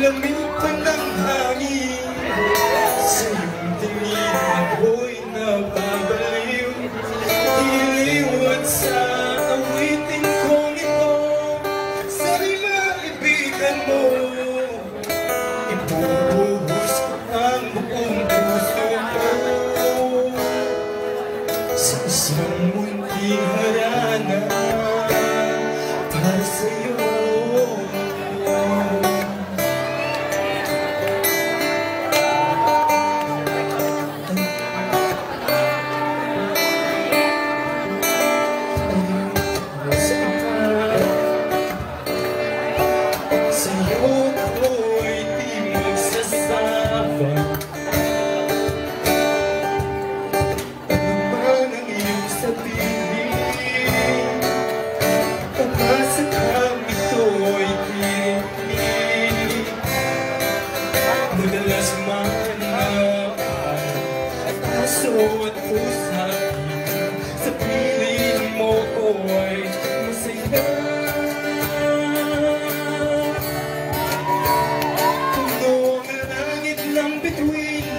Lamig pa ng hangin sa iyong tingin ako'y nababaliw. Iliwat sa awitin kong ito, sariling ibigan mo. Ibubuhos ko ang buong puso ko sa isang munting harana para sa'yo. Madalas man at puso at pusa sa piling mo ko ay masaya. Puno ang langit ng bituin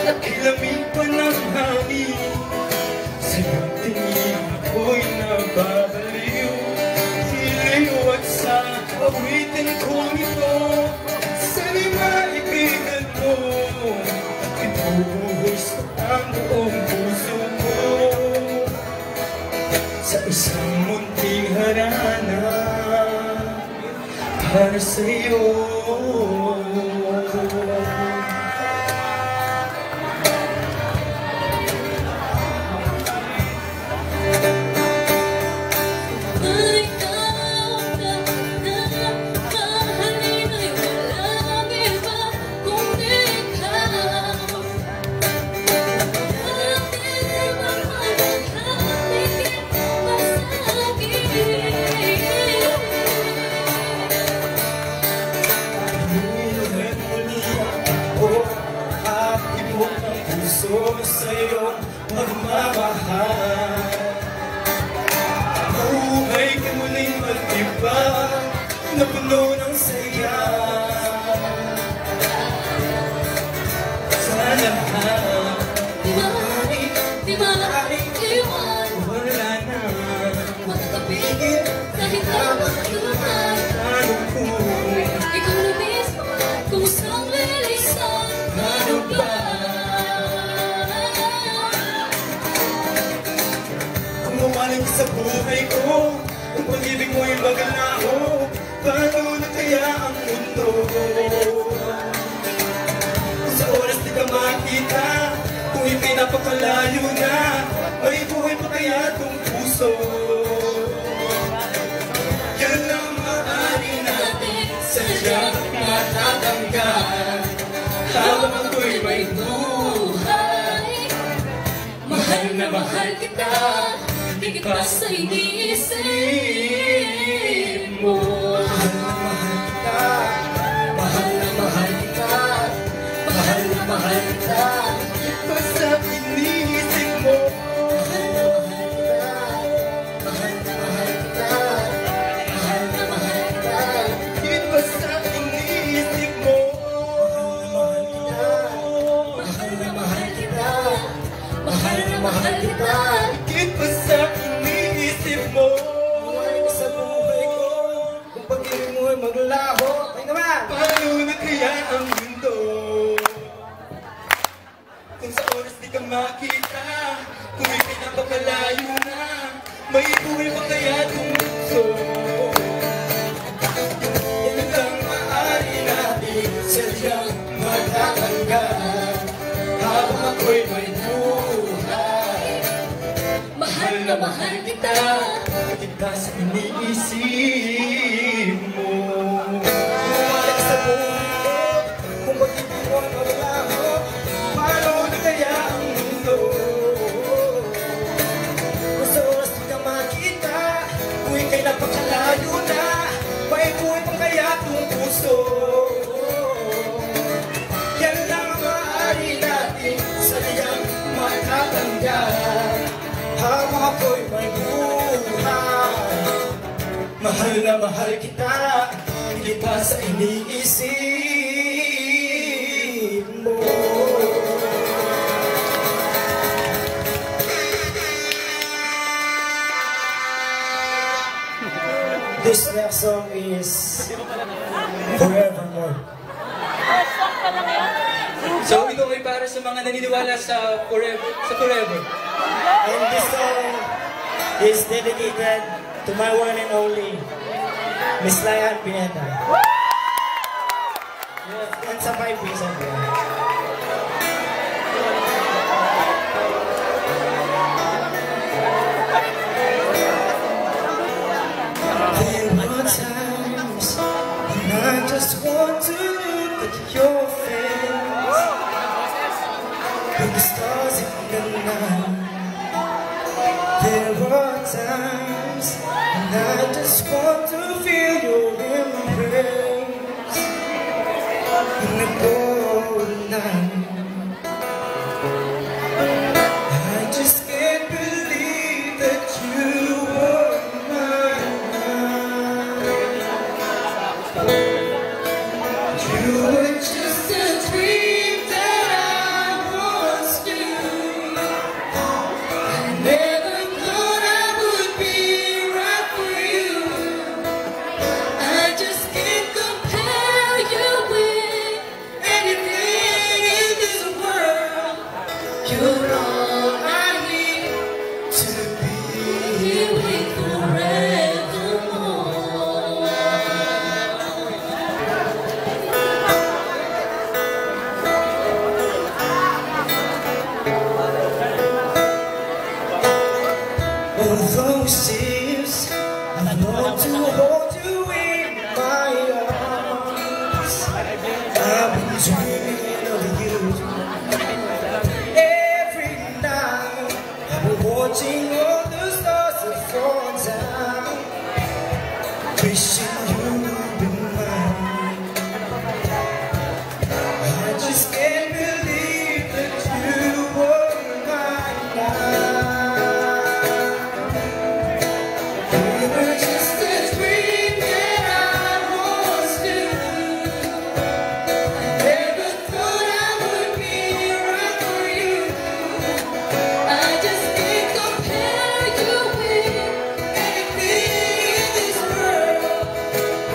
at ilamig pa ng hangin. Sa iyong tingin ako'y nababaliw. Iliw at sa awitin kong ito, ibubuhos ko ang buong puso ko sa isang munting harana para sa'yo. Sa iyong pagmamahal, buhay ka muling magtibag na puno ng saya. Sa lahat, di maaaring iwan, wala na magkapigil kahit na magtunan. Ano po, ikaw na mismo kung saan lilisan. Ano ba? Umaling sa buhay ko, kung pag-ibig mo'y bagal na ako, paano na kaya ang mundo? Kung sa oras di ka makita, kung ipinapakalayo na, may buhay pa kaya itong puso? Yan ang maaari natin, sadyang matatanggal. Habang ako'y may buhay, mahal na mahal kita. Higit pa sa iniisip mo. Mahal na mahal kita, mahal na mahal kita, higit pa sa iniisip mo. Mahal na mahal kita, mahal na mahal kita, higit pa sa iniisip mo. Mahal na mahal kita, mahal na mahal kita, higit pa sa iniisip mo. Buhay ko sa buhay ko, kung pag-ibig mo ay maglaho. Ay naman! Paano na kaya ang mundo? Kung sa oras di ka makita, kung ipinapakalayo na, may buhay pa kaya itong puso? Yan ang maaari natin, sadyang matatanggal. Habang ako'y may buhay. Mahal na mahal kita, kita sa iniisip mo. Bumalik sa buhay ko, kung pag-ibig mo ang wala mo, paano na kaya ang mundo? Kung sa oras di ka makita, kung ika'y napakalayo na, maibuhay pang kaya itong puso. Yan lang ang maaari natin sa liyang matatanggal. Habang ako'y may buhay, mahal na mahal kita, higit pa sa iniisip mo. This next song is Forevermore. So ito ay para sa mga naniniwala sa forever. And this song is dedicated to my one and only Miss Layan Pineda. Yes, and sa 5 piece of it. There are times when I just want to look at your face, with the stars in the night. There are times when I just want to feel your embrace in the cold night. I just can't believe that you were mine. You were just a dream that I once knew. I never thought I would be right for you. I just can't compare you with anything in this world. You're all I need to be with forevermore. All those years I've longed to hold you in my arms. I've been dreaming of you. Every night I've been watching all the stars that fall down, wishing you'd been mine. I just can't believe that you were mine now. You were just a dream that I once knew. I never thought I would be right for you. I just can't compare you with anything in this world.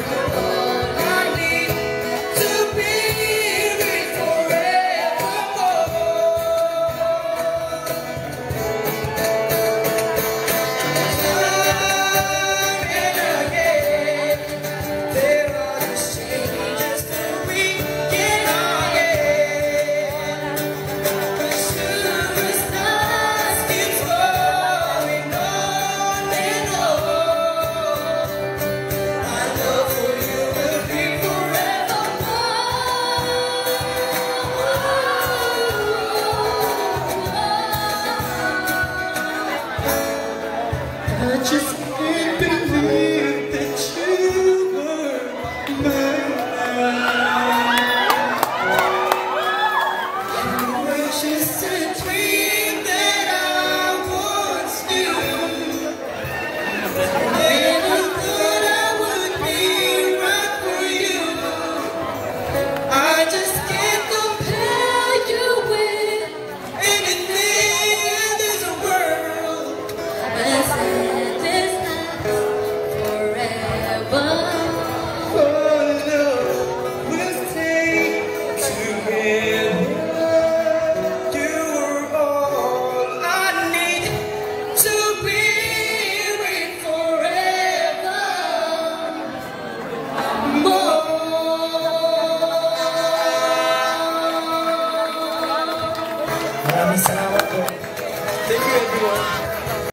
You're all I need to be with forevermore. Time and again, there are the changes that we cannot get. The surest nights keeps going on and on. My love for you will be forevermore. I just can't believe that you were mine. You were just a dream that I once knew. Never thought I would be right for you. I just can't compare you with anything in this world. I said this Maraming salamat